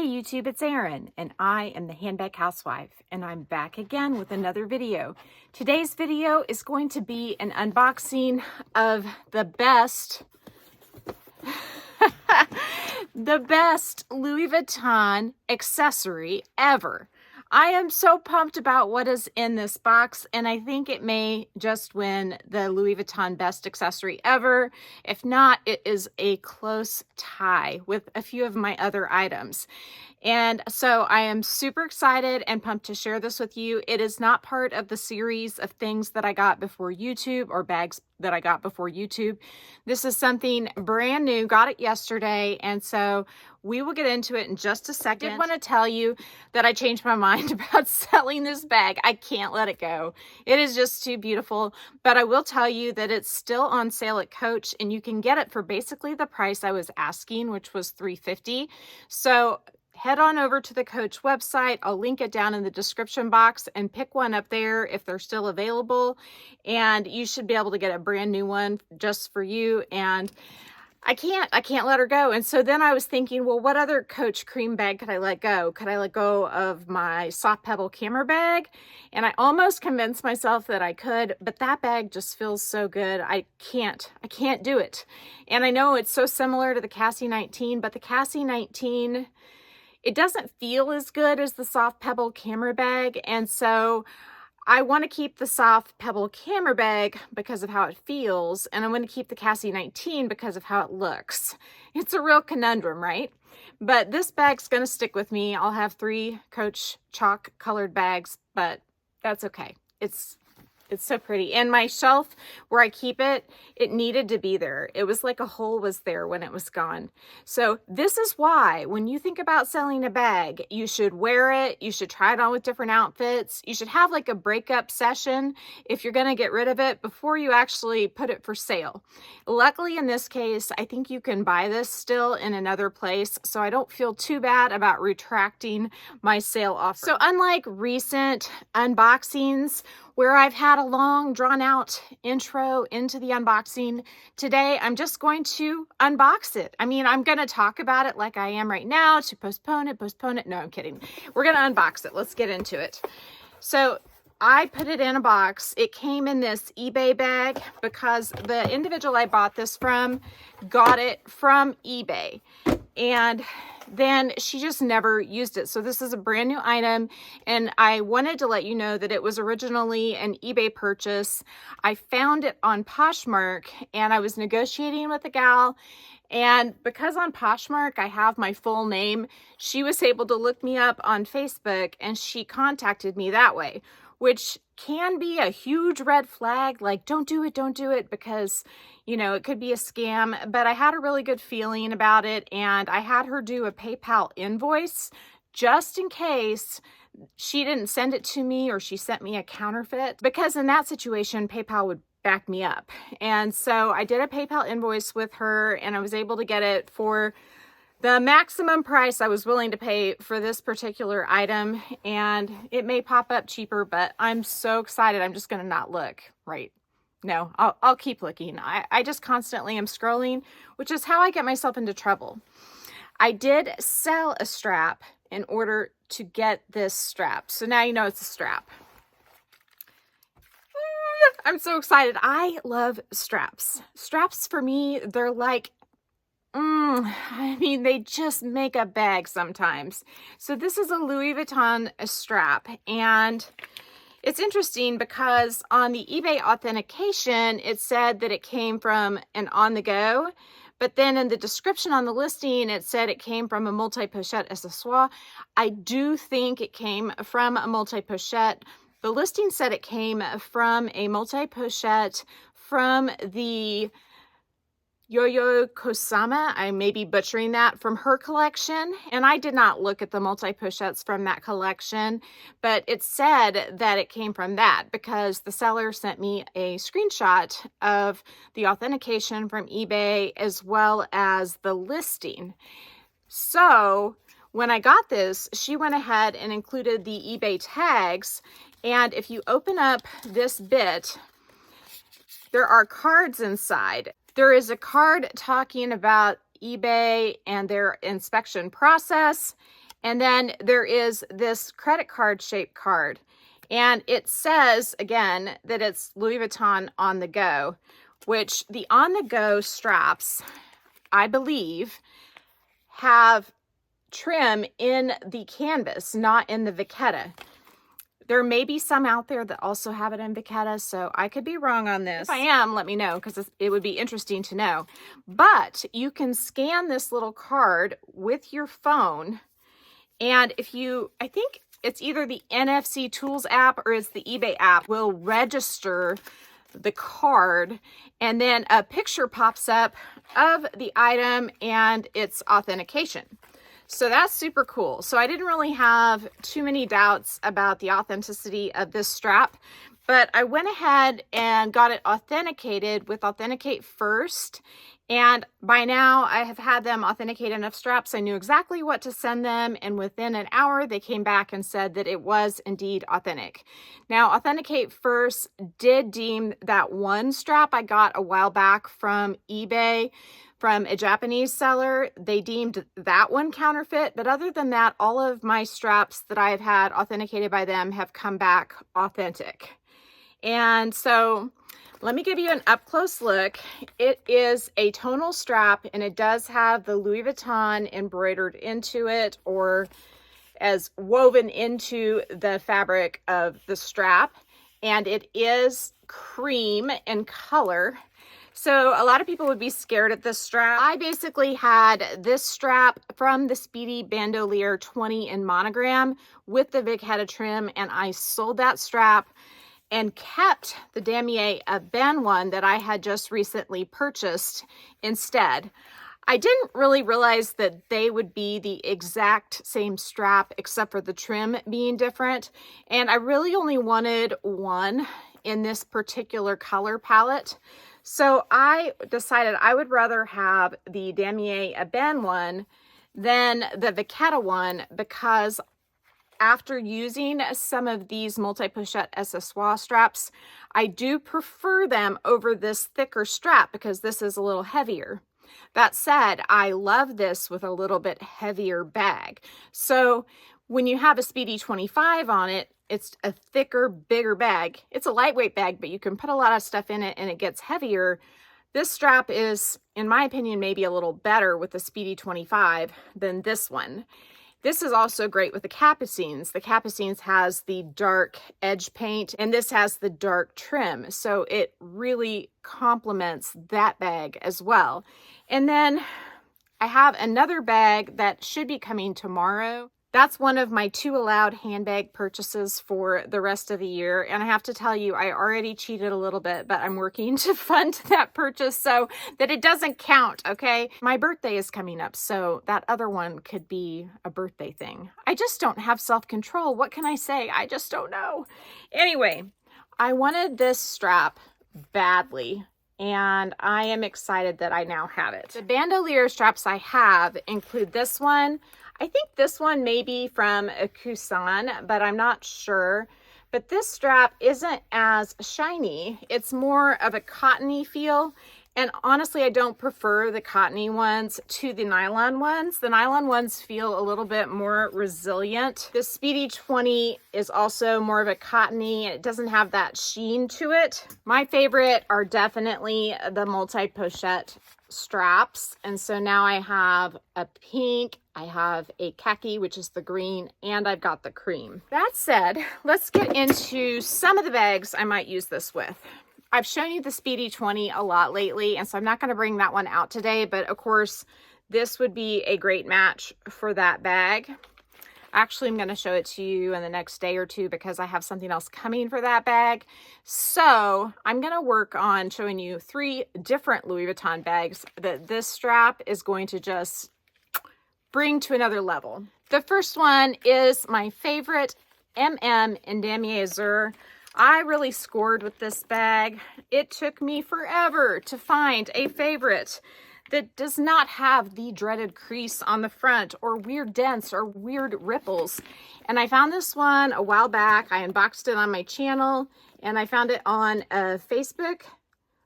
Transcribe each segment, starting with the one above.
Hey YouTube, it's Erin, and I am the Handbag Housewife, and I'm back again with another video. Today's video is going to be an unboxing of the best, the best Louis Vuitton accessory ever. I am so pumped about what is in this box, and I think it may just win the Louis Vuitton best accessory ever. If not, it is a close tie with a few of my other items. And so I am super excited and pumped to share this with you. It is not part of the series of things that I got before YouTube or bags that I got before YouTube. This is something brand new, got it yesterday, and so we will get into it in just a second. I did want to tell you that I changed my mind about selling this bag. I can't let it go. It is just too beautiful, but I will tell you that it's still on sale at Coach, and you can get it for basically the price I was asking, which was $350. So head on over to the Coach website. I'll link it down in the description box and pick one up there if they're still available. And you should be able to get a brand new one just for you. And I can't let her go. And so then I was thinking, well, what other Coach cream bag could I let go? Could I let go of my soft pebble camera bag? And I almost convinced myself that I could, but that bag just feels so good. I can't do it. And I know it's so similar to the Cassie 19, but the Cassie 19, it doesn't feel as good as the soft pebble camera bag. And so I want to keep the soft pebble camera bag because of how it feels. And I want to keep the Cassie 19 because of how it looks. It's a real conundrum, right? But this bag's going to stick with me. I'll have 3 Coach chalk colored bags, but that's okay. It's so pretty. And my shelf where I keep it, it needed to be there. It was like a hole was there when it was gone. So this is why when you think about selling a bag, you should wear it. You should try it on with different outfits. You should have like a breakup session if you're going to get rid of it before you actually put it for sale. Luckily in this case, I think you can buy this still in another place. So I don't feel too bad about retracting my sale offer. So unlike recent unboxings, where I've had a long drawn out intro into the unboxing, today I'm just going to unbox it. I mean, I'm going to talk about it like I am right now to postpone it. No, I'm kidding. We're going to unbox it. Let's get into it. So I put it in a box. It came in this eBay bag because the individual I bought this from got it from eBay. And then she just never used it. So this is a brand new item, and I wanted to let you know that it was originally an eBay purchase. I found it on Pochette, and I was negotiating with a gal, and because on Pochette I have my full name, she was able to look me up on Facebook, and she contacted me that way, which can be a huge red flag. Like, don't do it because, you know, it could be a scam. But I had a really good feeling about it, and I had her do a PayPal invoice just in case she didn't send it to me or she sent me a counterfeit, because in that situation PayPal would back me up. And so I did a PayPal invoice with her, and I was able to get it for the maximum price I was willing to pay for this particular item. And it may pop up cheaper, but I'm so excited. I'm just going to not look. Right. No, I'll keep looking. I just constantly am scrolling, which is how I get myself into trouble. I did sell a strap in order to get this strap. So now you know it's a strap. I'm so excited. I love straps. Straps for me, they're like, I mean, they just make a bag sometimes. So this is a Louis Vuitton strap, and it's interesting because on the eBay authentication, it said that it came from an on-the-go, but then in the description on the listing, it said it came from a multi-pochette accessory. I do think it came from a multi-pochette. The listing said it came from a multi-pochette from the Yo-Yo Kosama. I may be butchering that, from her collection. And I did not look at the multi-pochettes from that collection, but it said that it came from that because the seller sent me a screenshot of the authentication from eBay as well as the listing. So when I got this, she went ahead and included the eBay tags. And if you open up this bit, there are cards inside. There is a card talking about eBay and their inspection process. And then there is this credit card shaped card. And it says, again, that it's Louis Vuitton on the go, which the on the go straps, I believe, have trim in the canvas, not in the vachetta. There may be some out there that also have it in vachetta, so I could be wrong on this. If I am, let me know, because it would be interesting to know. But you can scan this little card with your phone, and if you, I think it's either the NFC Tools app or it's the eBay app, will register the card, and then a picture pops up of the item and its authentication. So that's super cool. So I didn't really have too many doubts about the authenticity of this strap, but I went ahead and got it authenticated with Authenticate First. And by now I have had them authenticate enough straps. I knew exactly what to send them. And within an hour, they came back and said that it was indeed authentic. Now, Authenticate First did deem that one strap I got a while back from eBay from a Japanese seller. They deemed that one counterfeit, but other than that, all of my straps that I have had authenticated by them have come back authentic. And so let me give you an up close look. It is a tonal strap, and it does have the Louis Vuitton embroidered into it, or as woven into the fabric of the strap. And it is cream in color. So a lot of people would be scared at this strap. I basically had this strap from the Speedy Bandoliere 20 in monogram with the vachetta trim, and I sold that strap and kept the Damier Ben one that I had just recently purchased instead. I didn't really realize that they would be the exact same strap except for the trim being different, and I really only wanted one in this particular color palette. So I decided I would rather have the Damier Ben one than the vachetta one, because after using some of these multi-pochette accessory straps, I do prefer them over this thicker strap because this is a little heavier. That said, I love this with a little bit heavier bag. So when you have a Speedy 25 on it, it's a thicker, bigger bag. It's a lightweight bag, but you can put a lot of stuff in it and it gets heavier. This strap is, in my opinion, maybe a little better with the Speedy 25 than this one. This is also great with the Capucines. The Capucines has the dark edge paint, and this has the dark trim. So it really complements that bag as well. And then I have another bag that should be coming tomorrow. That's one of my 2 allowed handbag purchases for the rest of the year. And I have to tell you, I already cheated a little bit, but I'm working to fund that purchase so that it doesn't count, okay? My birthday is coming up, so that other one could be a birthday thing. I just don't have self-control. What can I say? I just don't know. Anyway, I wanted this strap badly, and I am excited that I now have it. The bandolier straps I have include this one. I think this one may be from a Cousin, but I'm not sure. But this strap isn't as shiny. It's more of a cottony feel. And honestly, I don't prefer the cottony ones to the nylon ones. The nylon ones feel a little bit more resilient. The Speedy 20 is also more of a cottony. It doesn't have that sheen to it. My favorite are definitely the multi-pochette straps. And so now I have a pink, I have a khaki, which is the green, and I've got the cream. That said, let's get into some of the bags I might use this with. I've shown you the Speedy 20 a lot lately, and so I'm not going to bring that one out today, but of course, this would be a great match for that bag. Actually, I'm going to show it to you in the next day or two because I have something else coming for that bag. So I'm going to work on showing you 3 different Louis Vuitton bags that this strap is going to just bring to another level. The first one is my favorite MM in Damier Azur. I really scored with this bag. It took me forever to find a favorite that does not have the dreaded crease on the front or weird dents or weird ripples. And I found this one a while back. I unboxed it on my channel, and I found it on a Facebook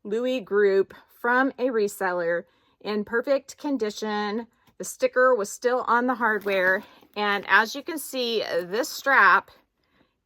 Louis group from a reseller in perfect condition. The sticker was still on the hardware, And as you can see, this strap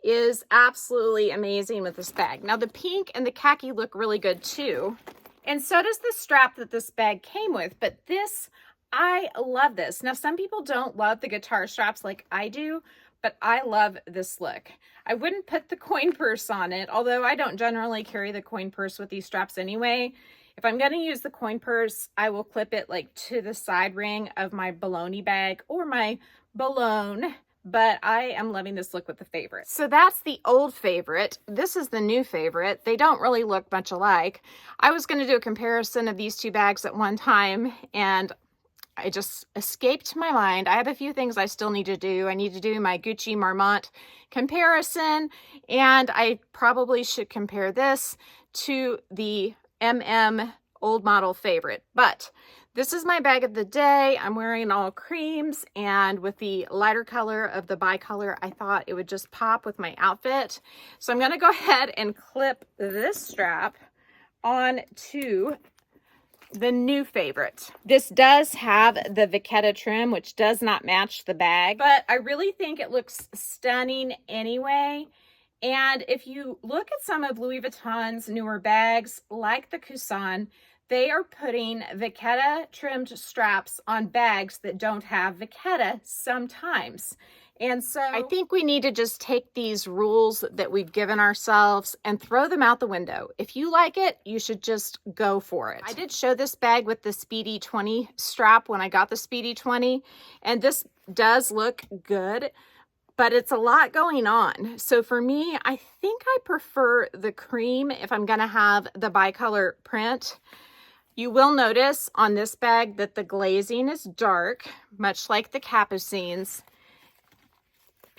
is absolutely amazing with this bag. Now the pink and the khaki look really good too. And so does the strap that this bag came with, but this, I love this. Now some people don't love the guitar straps like I do, but I love this look. I wouldn't put the coin purse on it, although I don't generally carry the coin purse with these straps anyway. If I'm going to use the coin purse, I will clip it like to the side ring of my baloney bag or my balloon, but I am loving this look with the Favorite. So that's the old Favorite. This is the new Favorite. They don't really look much alike. I was going to do a comparison of these two bags at one time, and I just escaped my mind. I have a few things I still need to do. I need to do my Gucci Marmont comparison, and I probably should compare this to the MM old model Favorite. But this is my bag of the day. I'm wearing all creams, and with the lighter color of the bicolor, I thought it would just pop with my outfit. So I'm gonna go ahead and clip this strap on to the new Favorite. This does have the Vachetta trim, which does not match the bag, but I really think it looks stunning anyway. And if you look at some of Louis Vuitton's newer bags, like the Cousin, they are putting Vachetta trimmed straps on bags that don't have Vachetta sometimes. And so I think we need to just take these rules that we've given ourselves and throw them out the window. If you like it, you should just go for it. I did show this bag with the Speedy 20 strap when I got the Speedy 20, and this does look good, but it's a lot going on. So for me, I think I prefer the cream if I'm gonna have the bicolor print. You will notice on this bag that the glazing is dark, much like the Capucines.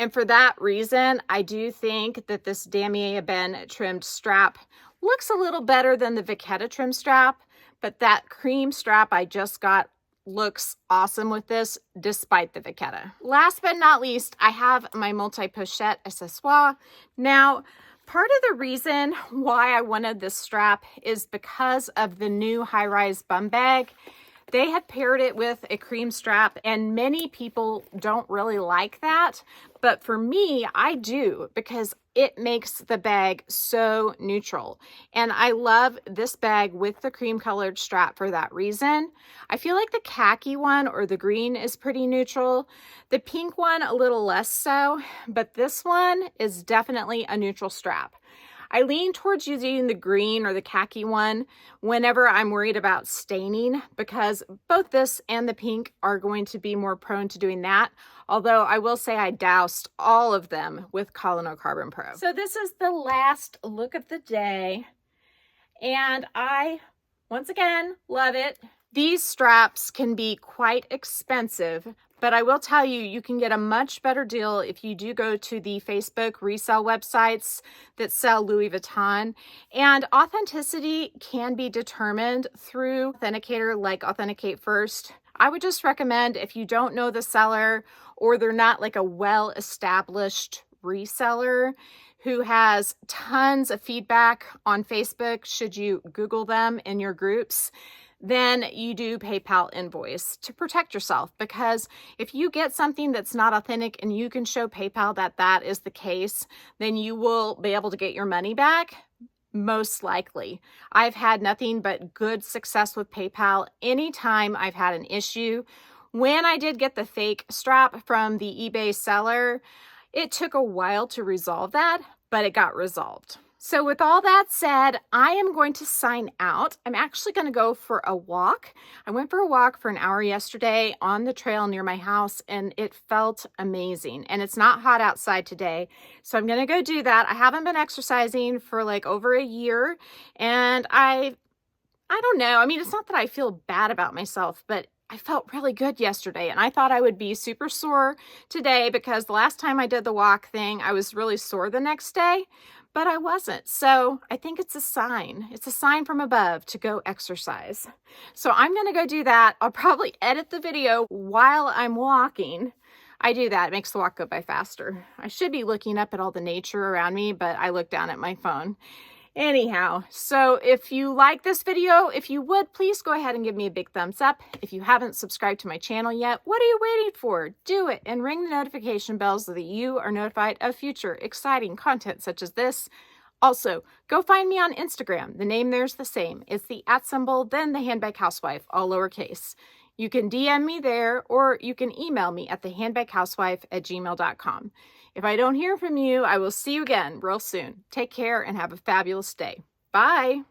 And for that reason, I do think that this Damier Ebene trimmed strap looks a little better than the Vachetta trim strap, but that cream strap I just got looks awesome with this, despite the Vachetta. Last but not least, I have my multi-pochette accessoire. Now, part of the reason why I wanted this strap is because of the new high-rise bum bag. They have paired it with a cream strap, and many people don't really like that. But for me, I do, because it makes the bag so neutral. And I love this bag with the cream colored strap for that reason. I feel like the khaki one or the green is pretty neutral. The pink one, a little less so, but this one is definitely a neutral strap. I lean towards using the green or the khaki one whenever I'm worried about staining, because both this and the pink are going to be more prone to doing that. Although I will say I doused all of them with Collonil Carbon Pro. So this is the last look of the day, and I, once again, love it. These straps can be quite expensive, but I will tell you, you can get a much better deal if you do go to the Facebook resale websites that sell Louis Vuitton. And authenticity can be determined through authenticator like Authenticate First. I would just recommend, if you don't know the seller or they're not like a well-established reseller who has tons of feedback on Facebook, should you Google them in your groups, then you do PayPal invoice to protect yourself. Because if you get something that's not authentic and you can show PayPal that that is the case, then you will be able to get your money back, most likely. I've had nothing but good success with PayPal anytime I've had an issue. When I did get the fake strap from the eBay seller, it took a while to resolve that, but it got resolved. So with all that said, I am going to sign out. I'm actually going to go for a walk. I went for a walk for an hour yesterday on the trail near my house, and it felt amazing. And it's not hot outside today, so I'm going to go do that. I haven't been exercising for like over a year, and I don't know. I mean, it's not that I feel bad about myself, but I felt really good yesterday, and I thought I would be super sore today because the last time I did the walk thing, I was really sore the next day. But I wasn't. So I think it's a sign. It's a sign from above to go exercise. So I'm going to go do that. I'll probably edit the video while I'm walking. I do that. It makes the walk go by faster. I should be looking up at all the nature around me, but I look down at my phone. Anyhow, so if you like this video, if you would, please go ahead and give me a big thumbs up. If you haven't subscribed to my channel yet, what are you waiting for? Do it and ring the notification bell so that you are notified of future exciting content such as this. Also, go find me on Instagram. The name there's the same. It's the @ then the Handbag Housewife, all lowercase. You can DM me there, or you can email me at thehandbaghousewife@gmail.com. If I don't hear from you, I will see you again real soon. Take care and have a fabulous day. Bye.